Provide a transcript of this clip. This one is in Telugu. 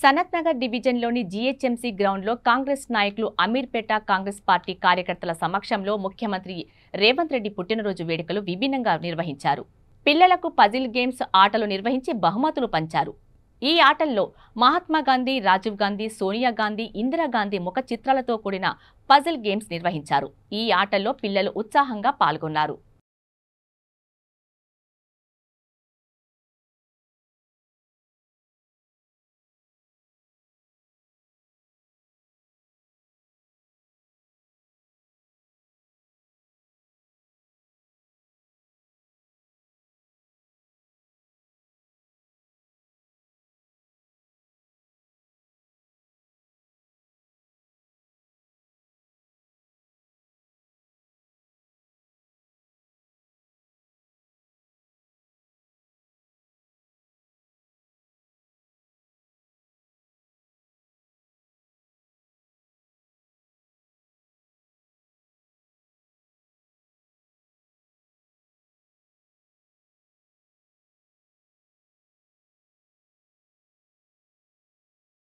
సనత్ నగర్ డివిజన్లోని జీహెచ్ఎంసీ గ్రౌండ్లో కాంగ్రెస్ నాయకులు అమీర్పేట కాంగ్రెస్ పార్టీ కార్యకర్తల సమక్షంలో ముఖ్యమంత్రి రేవంత్ రెడ్డి పుట్టినరోజు వేడుకలు విభిన్నంగా నిర్వహించారు. పిల్లలకు పజిల్ గేమ్స్ ఆటలు నిర్వహించి బహుమతులు పంచారు. ఈ ఆటల్లో మహాత్మా గాంధీ, రాజీవ్ గాంధీ, సోనియా గాంధీ, ఇందిరాగాంధీ ముఖ చిత్రాలతో కూడిన పజిల్ గేమ్స్ నిర్వహించారు. ఈ ఆటల్లో పిల్లలు ఉత్సాహంగా పాల్గొన్నారు.